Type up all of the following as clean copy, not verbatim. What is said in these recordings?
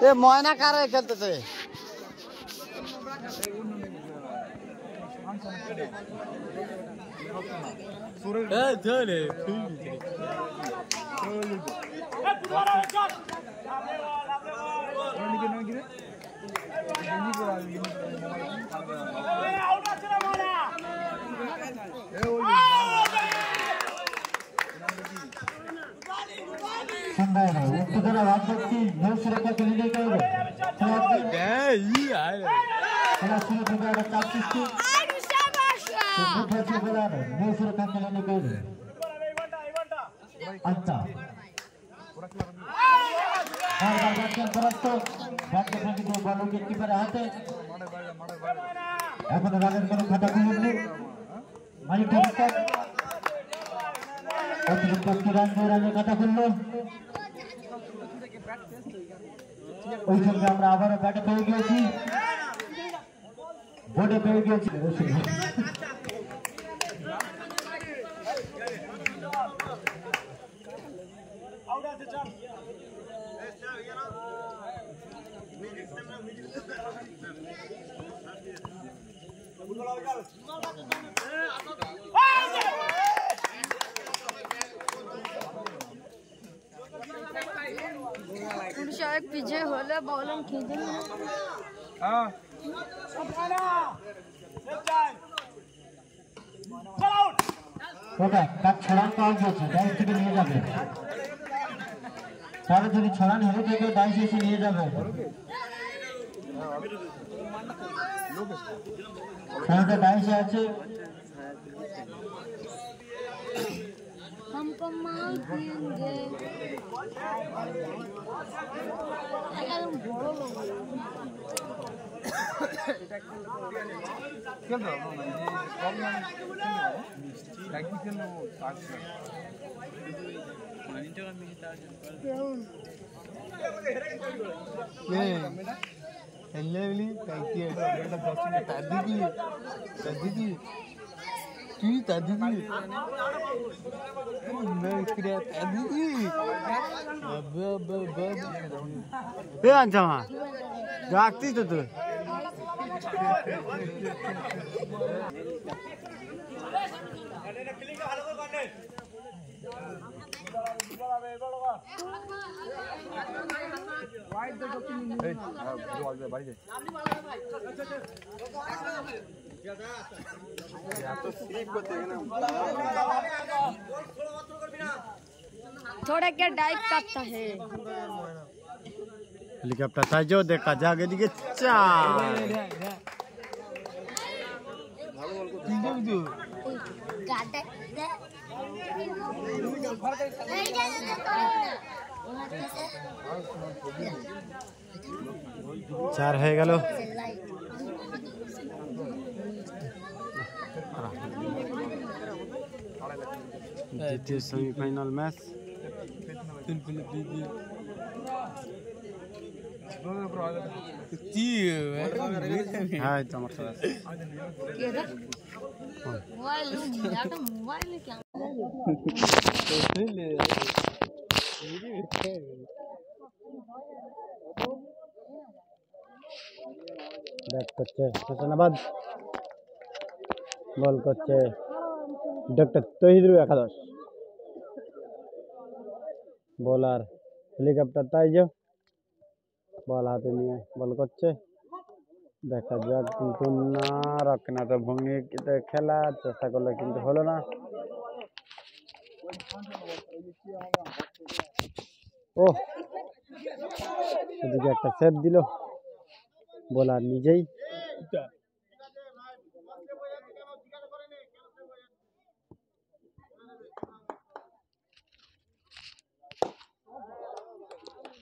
এ ময়না কারে খেলতেছে सुरक्षा के लिए এখন রানের কোনো খাতা খুলুন মালিক অতিরিক্ত রান রানের খাতা খুললো ওই সঙ্গে আমরা আবারও ব্যাটে পেয়ে গিয়েছি বোর্ডে পেয়ে গিয়েছি एक पीछे होले बॉलम खींचे हां ওটা কাট ছড়ান পাওয়া গেছে ডাইস থেকে নিয়ে যাবে তাহলে যদি ছড়ান হেলে থেকে ডাইস এসে নিয়ে যাবে তাহলে ডাইস আছে हमको मार देंगे अगर हम बोलो खेल रहा हूं मैं ये प्रॉब्लम टेक्निकल वो स्टार्ट कर मॉनिटर में ये एलेवली काई है बेटा 10 मिनट दादी की दादी मैं किया दादी अब এ আঞ্জামা ডাকতিস তো তুই थोड़ा क्या डाइव करता है हेलीकॉप्टर था जो देखा जागे दिखे चार चार है गलो द्वितीय सेमीफाइनल मैच हाँ टमाटर मोबाइल क्या ব্যাট করছে হোসেনাবাদ বল করছে ডক্টর তহিদুল একাদশ বোলার হেলিকপ্টার তাই যে বল হাতে নিয়ে বল করছে দেখা যাক কিন্তু না রক্ষণা তো ভঙ্গি খেলা চেষ্টা করলে কিন্তু হলো না ও এদিকে একটা সেট দিল বোলার নিজেই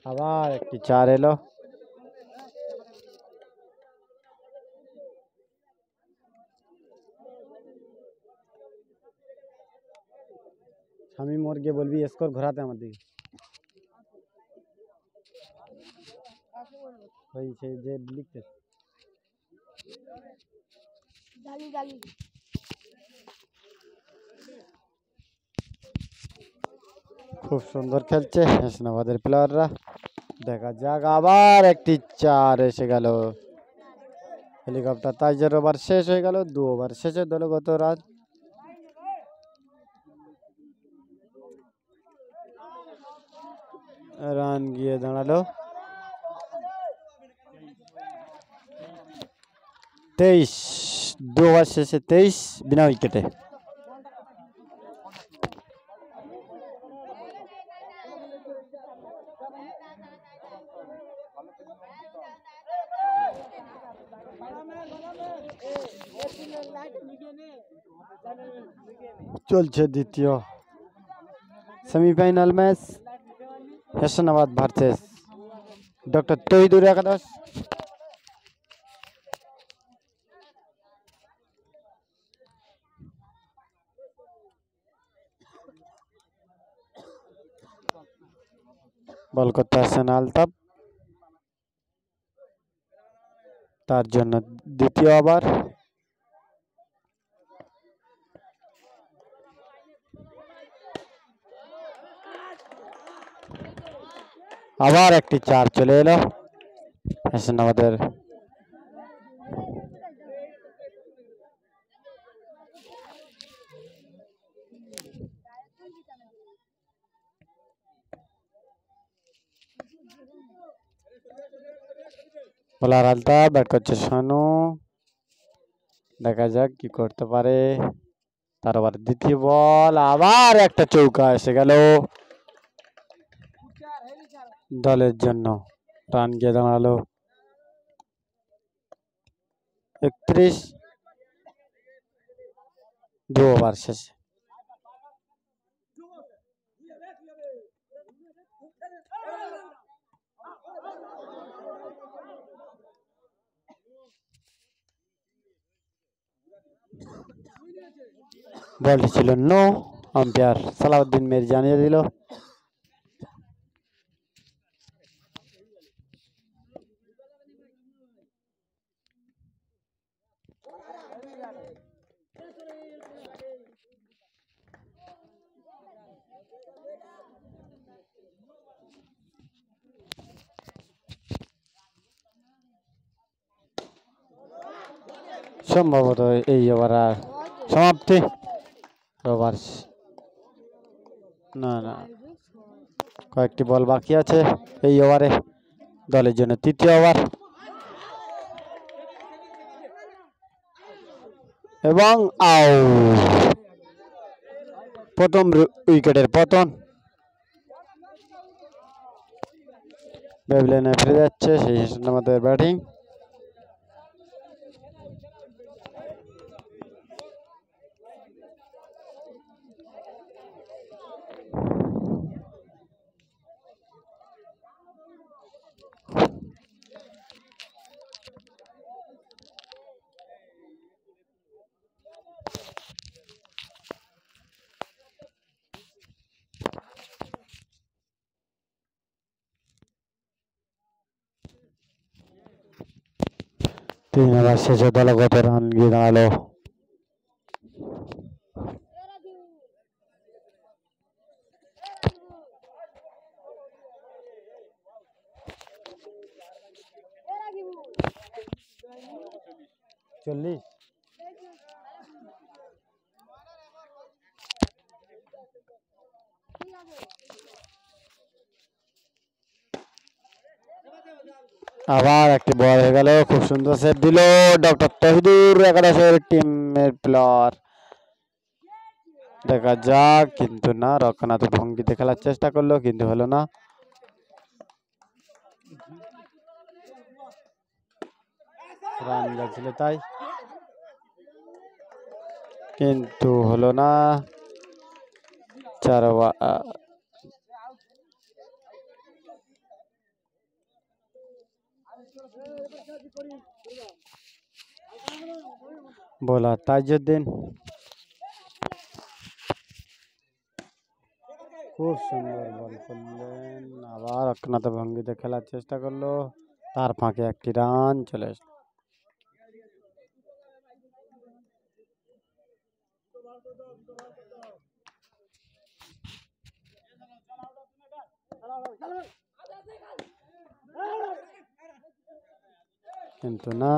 আবার একটি চার এলো শামিম ওরকে বলবি স্কোর ঘোরাতে আমার দিকে ওই সেই যে লিখতে डाली डाली খুব সুন্দর খেলছে হাসনাবাদের প্লেয়াররা দেখা যাক, আবার একটি 4 এসে গেল। হেলিকপ্টার তাইজের ওভার শেষ হয়ে গেল, 2 ওভার শেষে দলগত রান। রান গিয়ে দাঁড়ালো 23, 2 ওভার শেষে 23 বিনা উইকেটে। চলছে দ্বিতীয় semifinal match, Hasanabad versus doctor Tahidur একাদশ। বল করতে আসছেন আলতাফ, তার জন্য দ্বিতীয় ওভার। আবার একটি 4 চলে এলো হাসানাবাদের। বোলার আলতাফ, ব্যাট করছে শানু, দেখা যাক কি করতে পারে। তার আবার দ্বিতীয় বল, আবার একটা চৌকা এসে গেল দলের জন্য। রান গিয়ে দাঁড়ালো 31, 2 ওভার শেষে। বলটি ছিল নো, আম্পায়ার সালাউদ্দিন মির জানিয়ে দিল। সম্ভবত এই ওভার সমাপ্তি। ওভার না না, কয়েকটি বল বাকি আছে এই ওভারে, দলের জন্য তৃতীয় ওভার এবং প্রথম উইকেটের পতন। ব্যাবিলনে ফিরে যাচ্ছে সেই আমাদের ব্যাটিং। তিন ওভার শেষে দলগত রান গিয়ে দাঁড়ালো চল্লিশ। আবার একটি বল হয়ে গেল, খুব সুন্দর সেভ দিল ডক্টর তহিদুর একাদশের টিমের প্লেয়ার। দেখা যাক, কিন্তু না, রক্ষণাত্মক ভঙ্গিতে খেলার চেষ্টা করলো কিন্তু হলো না। রান গেছিল তাই, কিন্তু হলো না। 4 ওভার বোলার তাইজুদ্দিন, খুব সুন্দর বল করলেন, আবার রক্ষণাত্মক ভঙ্গিতে খেলার চেষ্টা করলো, তার ফাঁকে একটি রান চলে আসলো। কিন্তু না,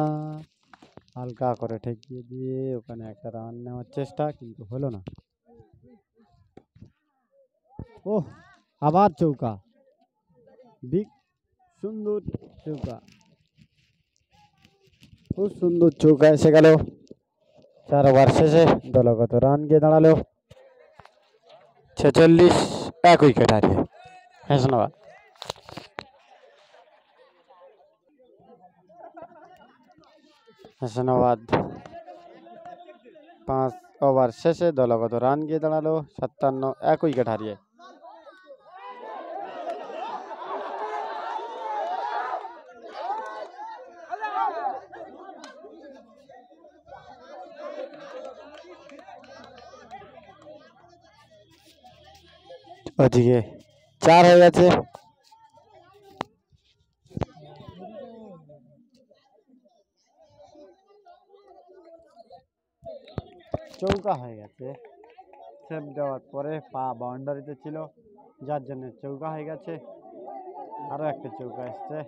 হালকা করে ঠেকিয়ে দিয়ে ওখানে একটা রান নেওয়ার চেষ্টা, কিন্তু হলো না। ও, আবার চৌকা, বিগ সুন্দর চৌকা, খুব সুন্দর চৌকা এসে গেল। 4 ওভার শেষে দলগত রান গিয়ে দাঁড়ালো 46, 1 উইকেট হারিয়ে হাসানাবাদ। হাসানাবাদ 5 ওভার শেষে দলগত রান গিয়ে দাঁড়ালো 57, 1 উইকেট হারিয়ে। ওদিকে 4 হয়ে গেছে। চৌকা হয়ে গেছে, সেভ দেওয়ার পরে পা বাউন্ডারিতে ছিল, যার জন্য চৌকা হয়ে গেছে। আরো একটা চৌকা এসছে।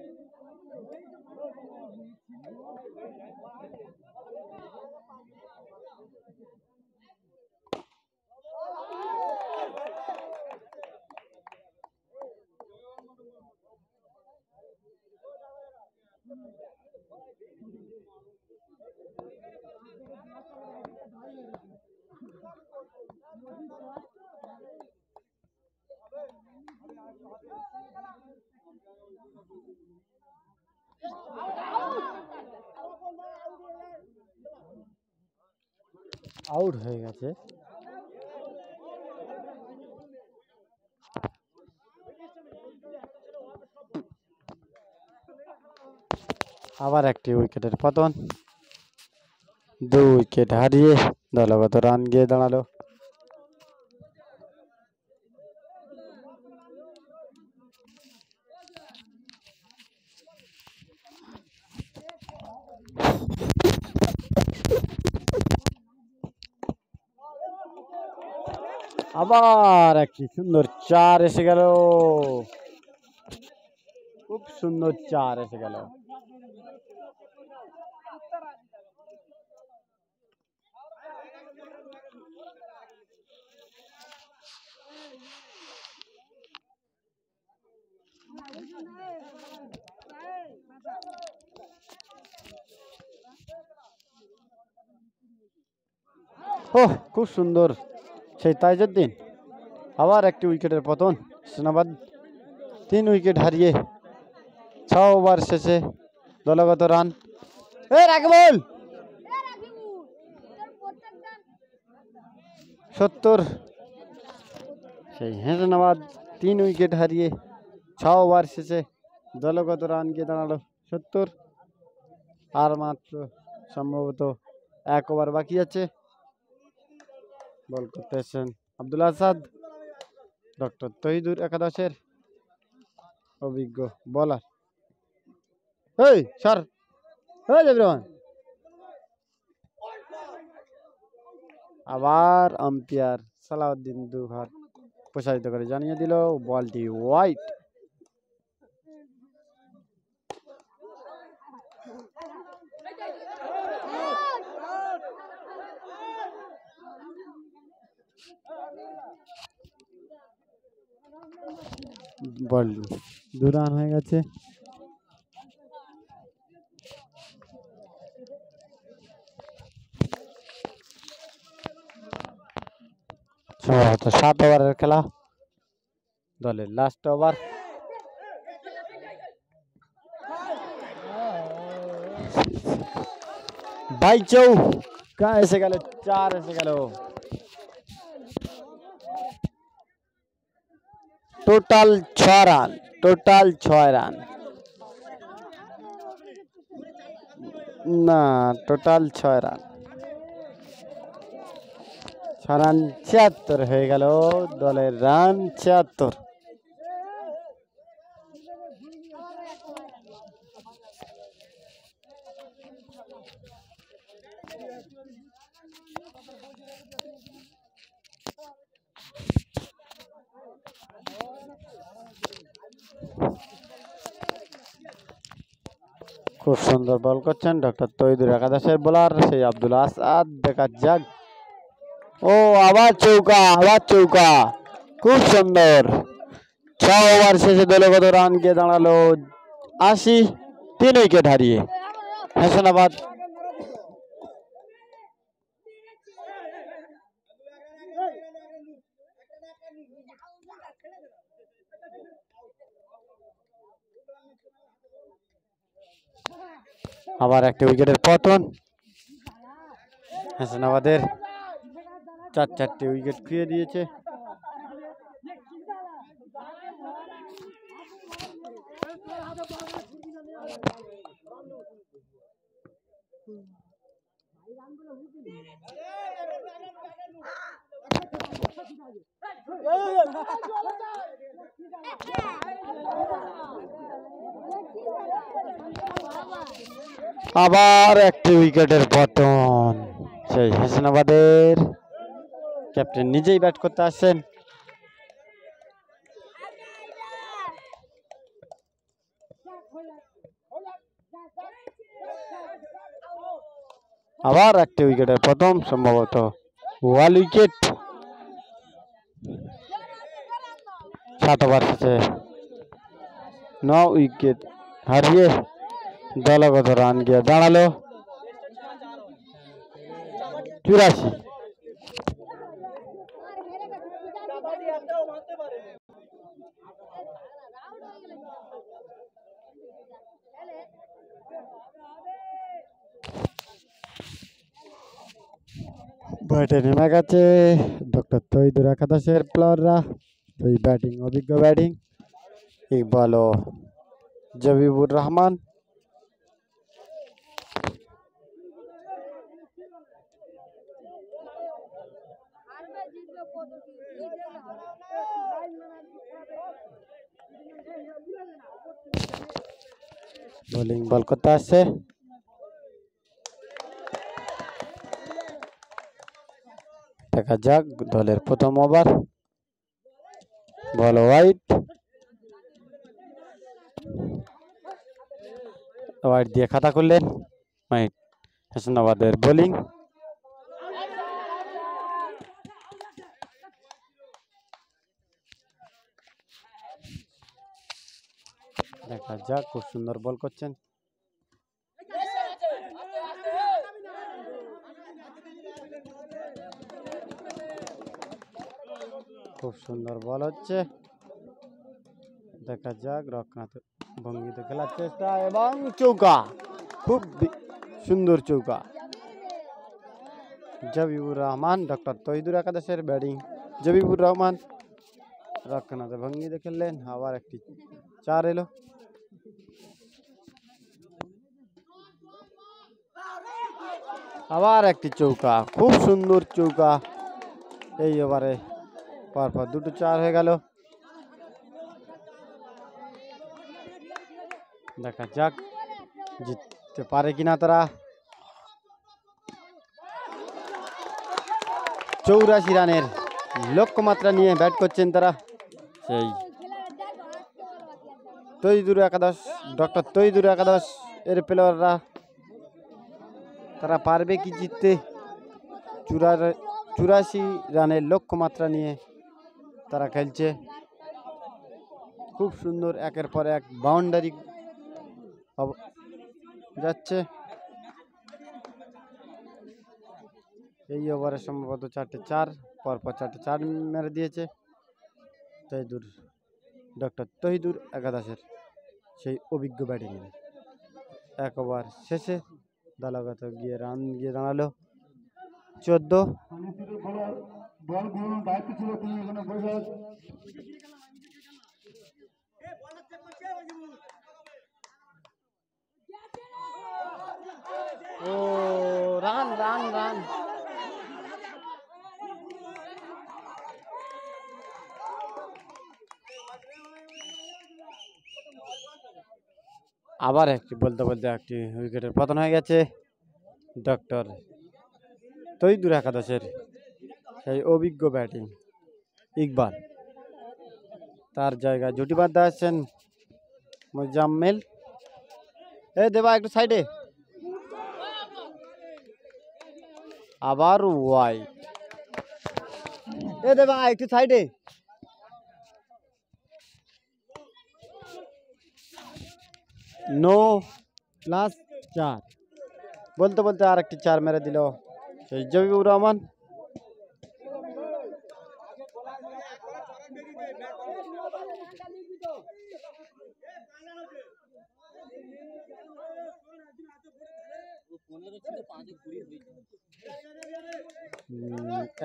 আউট হয়ে গেছে। আবার একটি উইকেটের পতন, 2 উইকেট হারিয়ে দলগত রান গিয়ে দাঁড়ালো আবার একটি সুন্দর 4 এসে গেল, খুব সুন্দর 4 এসে গেল। ওহ, খুব সুন্দর সেই তাইজুদ্দিন। আবার একটি উইকেটের পতন, হাসানাবাদ 3 উইকেট হারিয়ে 6 ওভার শেষে দলগত রান। রাকিবুল 70, সেই হাসানাবাদ 3 উইকেট হারিয়ে 6 ওভার শেষে দলগত রান গিয়ে দাঁড়ালো 70। আর মাত্র সম্ভবত 1 ওভার বাকি আছে। বল করতেছেন আব্দুল আসাদ, ডক্টর তহিদুর একাদশের অভিজ্ঞ বলার। স্যার আবার আম্পায়ার সালাউদ্দিন দুঘর প্রসারিত করে জানিয়ে দিল বলটি ওয়াইড। বল 2 রান হয়ে গেছে। সম্ভবত 7 ওভারের খেলা, দলের লাস্ট ওভার। ভাই চৌকা এসে গেল, 4 এসে গেল। টোটাল 6 রান, টোটাল 6 রান না, টোটাল 6 রান। 6 রান 76 হয়ে গেল, দলের রান 76। খুব সুন্দর বল করছেন ডক্টর তৈদুর একাদশের বোলার সেই আব্দুল আসাদ। দেখা যাক, ও আবার চৌকা, আবার চৌকা, খুব সুন্দর। 6 ওভার শেষে দলগত রান গিয়ে দাঁড়ালো 80, 3 উইকেট হারিয়ে হাসানাবাদ। আবার একটা উইকেটের পতন। হাসানাবাদের 4-4টে উইকেট খুইয়ে দিয়েছে। আবার একটি উইকেটের পতন। সেই হাসানাবাদের ক্যাপ্টেন নিজেই ব্যাট করতে আসছেন। আবার একটি উইকেটের প্রথম, সম্ভবত ওয়াল উইকেট। 7 ওভার শেষে 9 উইকেট হারিয়ে দলগত রান গিয়ে দাঁড়ালো 84। ব্যাটে নেমে গেছে ডক্টর তৈদুর একাদশের প্লেয়াররা। এই ব্যাটিং, অভিজ্ঞ ব্যাটিং, ইকবাল ও জবিবুর রহমান। বোলিং বল করতে আসছে। দেখা যাক, দলের প্রথম ওভার, বল ওয়াইড। ওয়াইড দিয়ে খাতা করলেন মাইট। হাসানাবাদের বোলিং। দেখা যাক, খুব সুন্দর বল করছেন। খুব সুন্দর বল হচ্ছে। দেখা যাক, রক্ষণাত্মক ভঙ্গিতে খেলার চেষ্টা এবং চৌকা, খুব সুন্দর চৌকা। জবিবুর রহমান, ডক্টর তৈদুর একাদশের ব্যাটিং। জবিবুর রহমান রক্ষণাত্মক ভঙ্গিতে খেললেন। আবার একটি 4 এলো। আবার একটি চৌকা, খুব সুন্দর চৌকা। এই ওভারে পরপর 2টো 4 হয়ে গেল। দেখা যাক, জিততে পারে কিনা তারা। 84 রানের লক্ষ্যমাত্রা নিয়ে ব্যাট করছেন তারা। সেই তৈদুর একাদশ, ডক্টর তৈদুর একাদশ এর প্লেয়াররা, তারা পারবে কি জিততে? 84 রানের লক্ষ্যমাত্রা নিয়ে তারা খেলছে। খুব সুন্দর একের পর এক বাউন্ডারি যাচ্ছে। এই ওভারে সম্ভবত 4টে 4, পরপর 4টে 4 মেরে দিয়েছে তৈদুর, ডক্টর তৈদুর একাদশের সেই অভিজ্ঞ ব্যাটিং। 1 ওভার শেষে দলগত গিয়ে রান গিয়ে দাঁড়ালো 14। ও রান রান রান। আবার একটি বলতে বলতে একটি উইকেটের পতন হয়ে গেছে ডক্টর তৈদুর একাদশের সেই অভিজ্ঞ ব্যাটিং ইকবাল। তার জায়গায় জুটি বাঁধতে আসছেন মোজাম্মেল। এ দেবা একটু সাইডে, আবার ওয়াইড। এ দেবা একটু সাইডে। নো প্লাস 4 বলতে বলতে আর একটি 4 মেরে দিল সেই জবিবুর রহমান।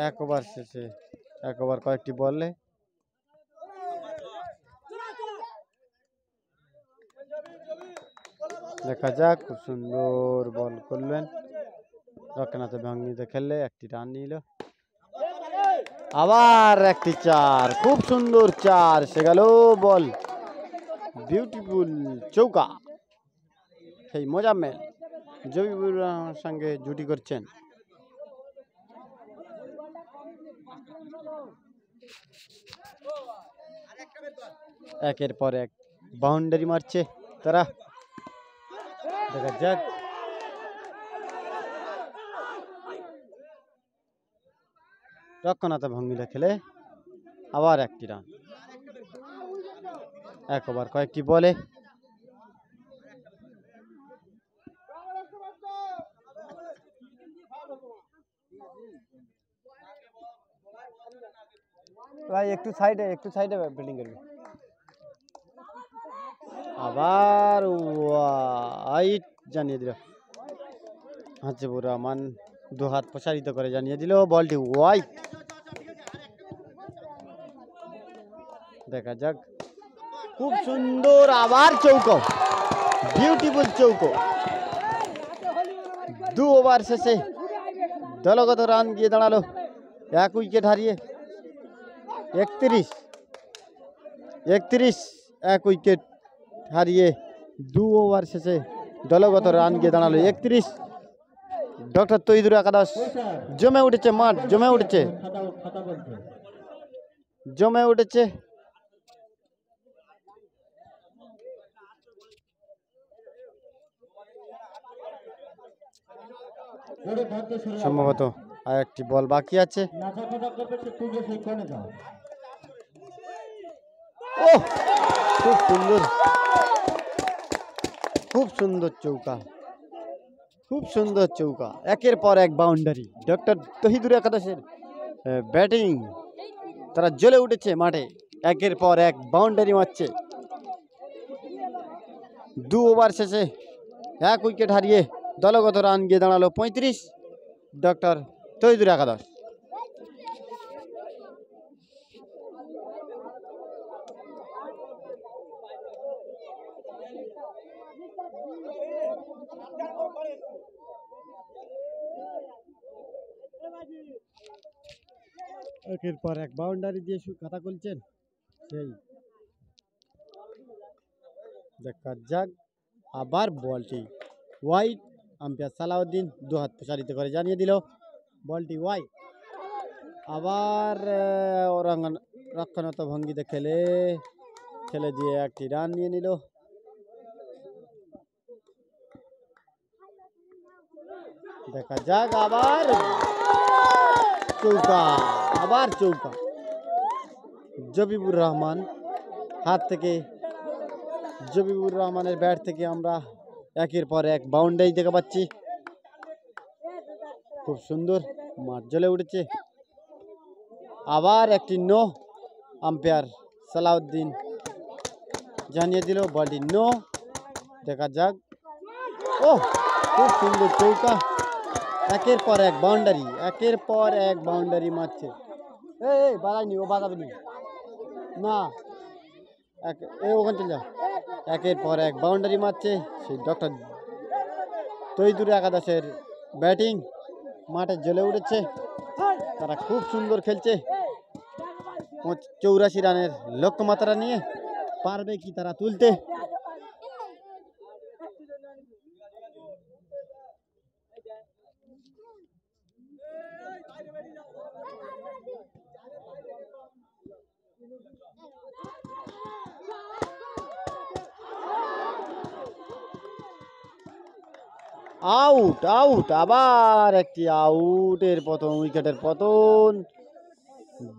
এক ওভার শেষে, এক ওভার কয়েকটি বললে দেখা যাক। খুব সুন্দর বল করলেন, রক্ষণাতে ভাঙনিতে খেললে একটি রান নিল। আবার একটি 4, খুব সুন্দর 4 সে গেল বল। বিউটিফুল চৌকা। সেই মোজাম্মেল জবিবুর রহমানের সঙ্গে জুটি করছেন। একের পর এক বাউন্ডারি মারছে তারা, দেখা যাক। রক্ষণাতে ভঙ্গিতে খেলে আবার একটি রান, এক ওভার কয়েকটি বলে। ভাই একটু সাইডে, একটু সাইডে ফিল্ডিং করবি। আবার ওয়াইড জানিয়ে দিল হাজিবুর রহমান, দু হাত প্রসারিত করে জানিয়ে দিল বলটি ওয়াইড। দেখা যাক। খুব সুন্দর আবার চৌকো, বিউটিফুল চৌকো। 2 ওভার শেষে দলগত রান গিয়ে দাঁড়ালো 1 উইকেট হারিয়ে 31, 1 উইকেট হারিয়ে 2 ওভার শেষে দলগত রান গিয়ে দাঁড়ালো 31। ডক্টর তহিদুর একাদশ জমে উঠেছে, মাঠ জমে উঠেছে, জমে উঠেছে। সম্ভবত আর একটি বল বাকি আছে। ও খুব সুন্দর, খুব সুন্দর চৌকা, খুব সুন্দর চৌকা। একের পর এক বাউন্ডারি। ডক্টর তহিদুর একাদশের ব্যাটিং, তারা জ্বলে উঠেছে মাঠে, একের পর এক বাউন্ডারি মারছে। 2 ওভার শেষে 1 উইকেট হারিয়ে দলগত রান গিয়ে দাঁড়ালো 35। ডক্টর তহিদুর একাদশ। একের পর এক বাউন্ডারি দিয়ে কথা বলছেন সেই, দেখা যাক। আবার বলটি ওয়াইড, আম্পায়ার সালাউদ্দিন 2 হাত প্রসারিত করে জানিয়ে দিল বলটি ওয়াইড। আবার রক্ষণাত্মক ভঙ্গিতে খেলে দিয়ে একটি রান নিয়ে নিল। দেখা যাক। আবার চৌকা, আবার চৌকা। জবিবুর রহমান হাত থেকে, জবিবুর রহমানের ব্যাট থেকে আমরা একের পর এক বাউন্ডারি দেখতে পাচ্ছি। খুব সুন্দর, মাঠ জ্বলে উঠেছে। আবার একটি নো, আম্পায়ার সালাউদ্দিন জানিয়ে দিল বলটি নো। দেখা যাক। ও খুব সুন্দর চৌকা, একের পর এক বাউন্ডারি, একের পর এক বাউন্ডারি মারছে। এই বাড়াইনি, ও বাড়াবে না, ওখানে চলে যা। একের পর এক বাউন্ডারি মারছে সেই ডক্টর তহিদুর একাদশের ব্যাটিং, মাঠে জ্বলে উঠেছে। তারা খুব সুন্দর খেলছে। 84 রানের লক্ষ্যমাত্রা নিয়ে পারবে কি তারা তুলতে? আউট আউট, আবার একটি আউটের পতন, উইকেটের পতন।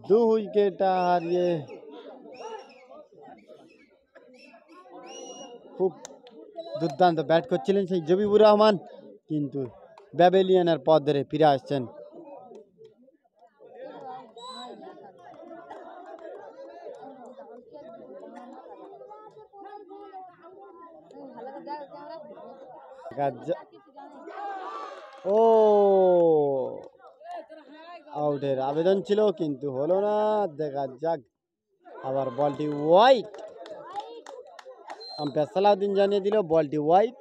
2 উইকেট হারিয়ে খুব দুর্দান্ত ব্যাট করছিলেন সেই জবিবুর রহমান, কিন্তু ব্যাবেলিয়ানের পথ ধরে ফিরে আসছেন। ও আউটের আবেদন ছিল কিন্তু হলো না, দেখা যাক। আবার বলটি ওয়াইড, আম্পায়ার সালাউদ্দিন জানিয়ে দিল বলটি ওয়াইড।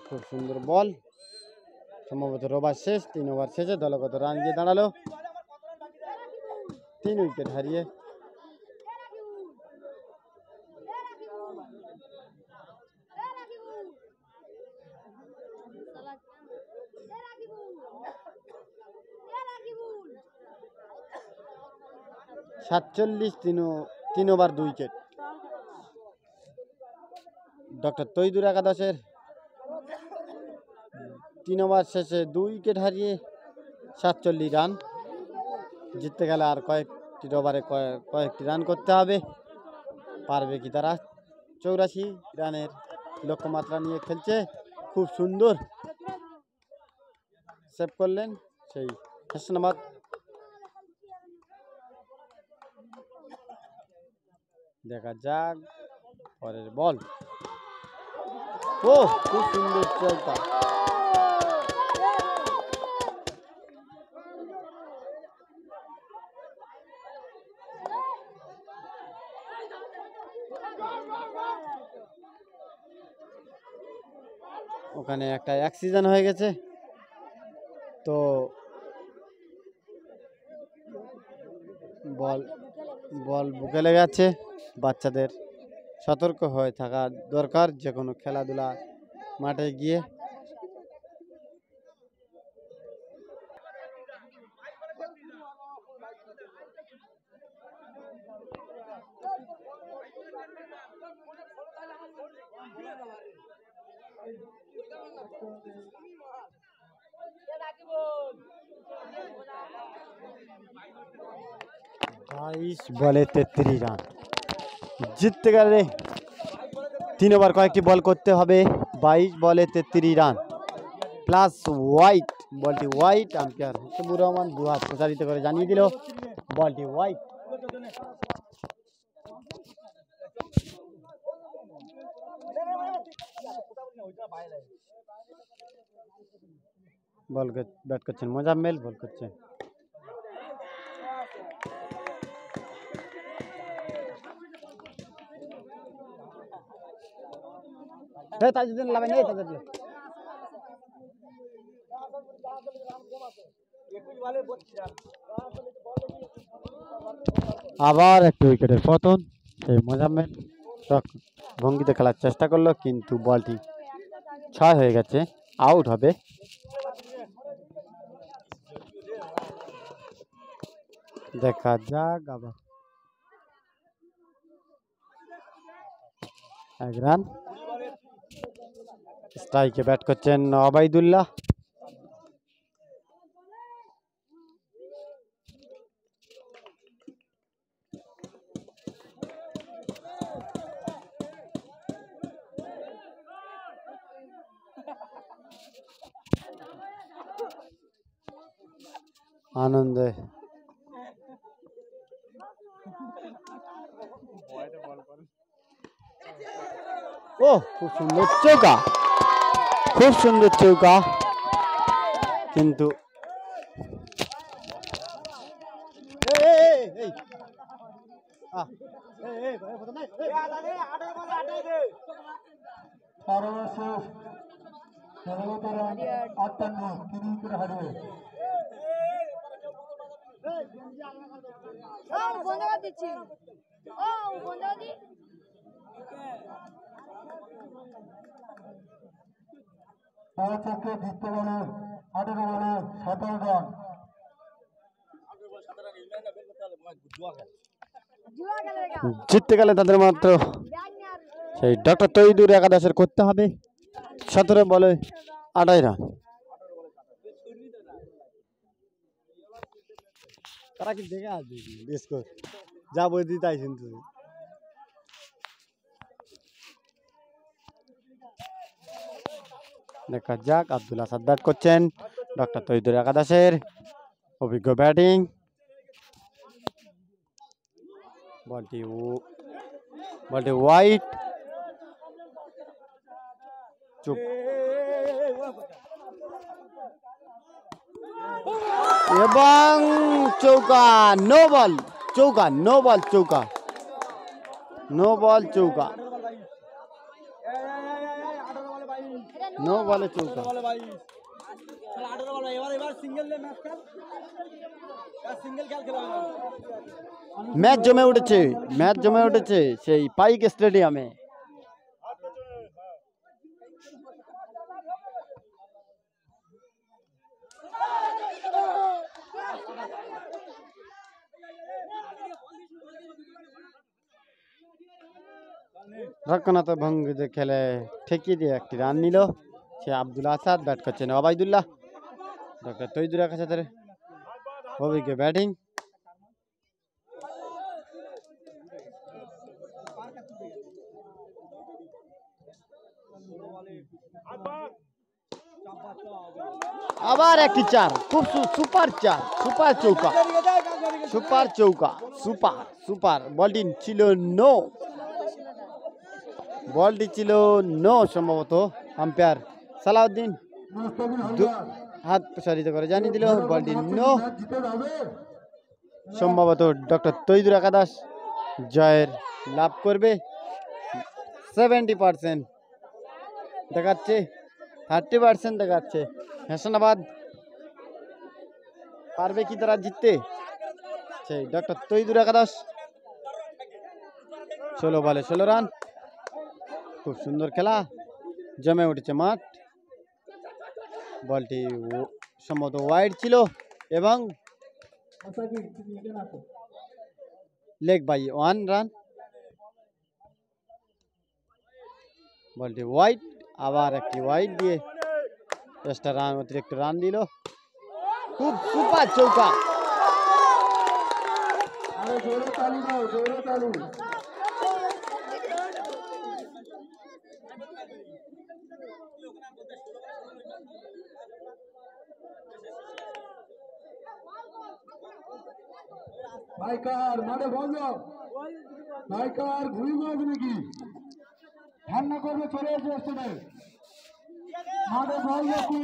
খুব সুন্দর বল, সম্ভবত ওভার শেষ, 3 ওভার শেষে দলগত রান দিয়ে দাঁড়ালো 3 উইকেট হারিয়ে। সাতচল্লিশ, 3 ওভার 2 উইকেট। ডক্টর তৈদুর একাদশের 3 ওভার শেষে 2 উইকেট হারিয়ে 47 রান। জিততে গেলে আর কয়েকটি ওভারে কয়েকটি রান করতে হবে। পারবে কি তারা? 84 রানের লক্ষ্যমাত্রা নিয়ে খেলছে, খুব সুন্দর সেভ করলেন সেই হাসানাবাদ। দেখা যাক পরের বল। ও খুব সুন্দর চৌকা, ওখানে একটা অ্যাক্সিডেন্ট হয়ে গেছে, তো বল বুকে লেগে যাচ্ছে। বাচ্চাদের সতর্ক হয়ে থাকা দরকার যে কোনো খেলাধুলা মাঠে গিয়ে। বাইশ বলে 33 রান। জিততে গেলে 3 ওভার কয়েকটি বল করতে হবে। 22 বলে 33 রান প্লাস ওয়াইড, বলটি ওয়াইড। আম্পায়ার হাসিবুর রহমান 2 হাত প্রচারিত করে জানিয়ে দিল বলটি ওয়াইড। বল ব্যাট করছেন মোজাম্মেল, বল করছেন তাজউদ্দিন লাগাই নেই তাদের। আবার একটি উইকেটের পতন। সেই মোজাম্মেল ভঙ্গিতে খেলার চেষ্টা করলো, কিন্তু বলটি 6 হয়ে গেছে, আউট হবে। দেখা যাক, আবার 1 রান। স্ট্রাইকে ব্যাট করছেন ওবাইদুল্লাহ। আনন্দে ও খুব সুন্দর চৌকা, খুব সুন্দর চৌকা, কিন্তু সর্বশেষ 58 3 উইকেট হারিয়ে। বন্ধ করে দিচ্ছি। ও বন্ধ করে দি। পৌঁছকে জিততে গেলে 18 বলে 17 রান। জুয়া খেলে জিততে গেলে তাদের মাত্র সেই ডক্টর তৈদুর একাদশের করতে হবে 17 বলে 28 রান। তারা কি দেখে আসবে স্কোর যা বই দিই তাই শুনতে দেখা যাক। আব্দুল আসাদ ব্যাট করছেন, ডক্টর তৈদুর একাদশের অভিজ্ঞ ব্যাটিং। বলটি ওয়াইড, চুপ এবং চৌকা। নো বল চৌকা, নো বল চৌকা, নো বল চৌকা, নো বলে চৌকা। ম্যাচ জমে উঠেছে, ম্যাচ জমে উঠেছে সেই পাইক স্টেডিয়ামে। রক্ষণাত্মক ভঙ্গিতে খেলে ঠেকিয়ে দিয়ে একটি রান নিল সে আব্দুল আসাদ। ব্যাট করছেন ওবায়দুল্লাহ, ডক্টর তৈদুর আসাদের অভিজ্ঞ ব্যাটিং। আবার একটি চার, খুব সুপার চার, সুপার চৌকা, সুপার চৌকা, সুপার সুপার। বলটি ছিল নো, বলটি ছিল নো। সম্ভবত আম্পায়ার সালাউদ্দিন হাত প্রসারিত করে জানিয়ে দিল বলটি নো। সম্ভবত ডক্টর তৈদুর একাদশ জয়ের লাভ করবে। 70% দেখাচ্ছে, 30% দেখাচ্ছে। হাসানাবাদ পারবে কি তারা জিততে? সেই ডক্টর তৈদুর একাদশ 16 বলে 16 রান। খুব সুন্দর খেলা, জমে উঠেছে মাঠ। বলটি সম্ভবত ওয়াইড ছিল এবং লেগ বাই 1 রান। বলটি ওয়াইড, আবার একটি ওয়াইড দিয়ে এক্সট্রা রান, অতিরিক্ত রান দিল। খুব সুপার চৌকা। ভাইকার মাঠে বন্ধ, ভাইকার ঘুরি মারবে নাকি? ঠান্ডা করবে, চলে এসে স্টেডে মাঠে বন্ধ। কি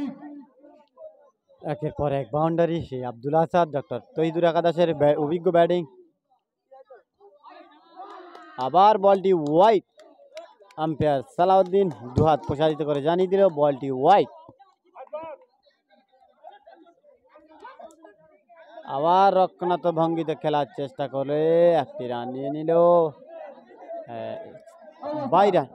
একের পর এক বাউন্ডারি সেই আব্দুল আসাদ, ডক্টর তৈদুর একাদশের অভিজ্ঞ ব্যাটিং। আবার বলটি ওয়াইড, আম্পায়ার সালাউদ্দিন দুহাত প্রসারিত করে জানিয়ে দিল বলটি ওয়াইড। আবার রক্ষণাত্মক ভঙ্গিতে খেলার চেষ্টা করে একটি রান নিয়ে নিল 22 রান।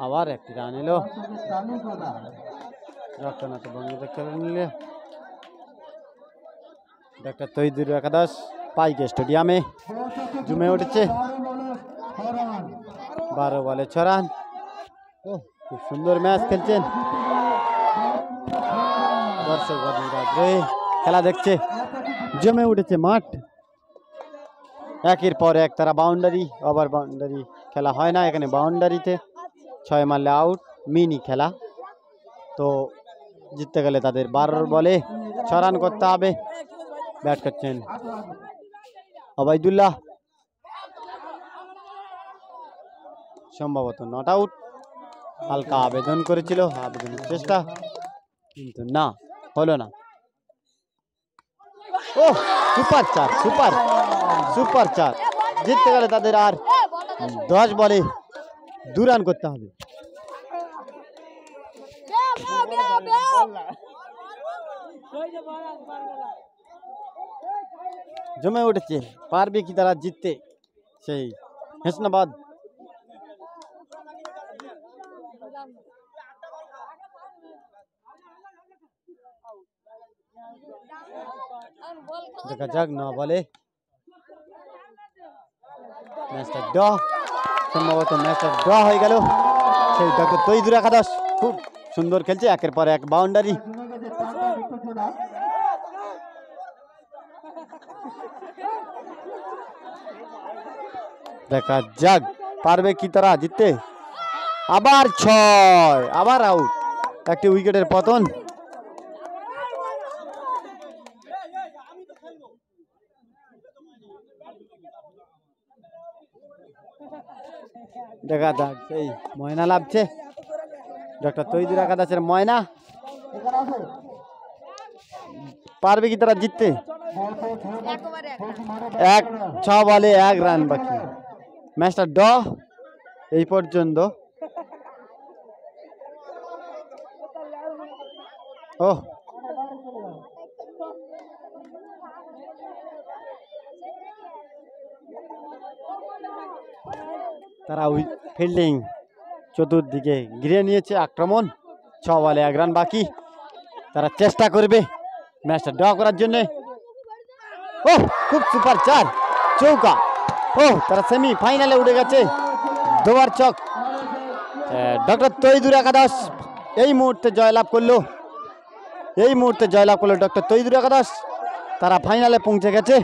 আবার একটি রান এলো, রক্ষণাত্মক ভঙ্গিতে খেলে নিলে ডক্টর তৈদুর একাদশ পাইক স্টেডিয়ামে জমে উঠেছে। 12 বলে 6 রান। খুব সুন্দর ম্যাচ খেলছেন দর্শক আগ্রহী খেলা দেখছে, জমে উঠেছে মাঠ। একের পর এক তারা বাউন্ডারি, ওভার বাউন্ডারি খেলা হয় না এখানে। বাউন্ডারিতে 6 মারলে আউট, মিনি খেলা। তো জিততে গেলে তাদের 12 বলে 6 রান করতে হবে। ব্যাট করছেন ওবায়দুল্লাহ, সম্ভবত নট আউট। হালকা আবেদন করেছিল, আবেদনের চেষ্টা, কিন্তু না, হলো না। ও সুপার চার, সুপার সুপার চার। জিততে গেলে তাদের আর 10 বলে 2 রান করতে হবে। জমে উঠেছে, পারবে কি তারা জিততে সেই হাসানাবাদ? দেখা যাক 9 বলে ম্যাচটা ড, সম্ভবত ম্যাচটা ড হয়ে গেল। সেই ডক্টর তৈদুর একাদশ খুব সুন্দর খেলছে, একের পর এক বাউন্ডারি। দেখা যাক পারবে কি তারা জিততে। আবার 6, আবার আউট, একটি উইকেটের পতন। দেখা যাক সেই ময়না লাভছে, ডক্টর তৈদুর একাদশের ময়না পারবে কি তারা জিততে। 6 বলে 1 রান বাকি, ম্যাচটা ড এই পর্যন্ত। ও তারা ফিল্ডিং চতুর্দিকে ঘিরে নিয়েছে, আক্রমণ। 6 বলে 1 রান বাকি, তারা চেষ্টা করবে ম্যাচটা ড্র করার জন্য। ও খুব সুপার 4 চৌকা। ও তারা সেমি ফাইনালে উঠে গেছে, দুবার চক। ডক্টর তৈদুর একাদশ এই মুহূর্তে জয়লাভ করলো, ডক্টর তৈদুর একাদশ, তারা ফাইনালে পৌঁছে গেছে।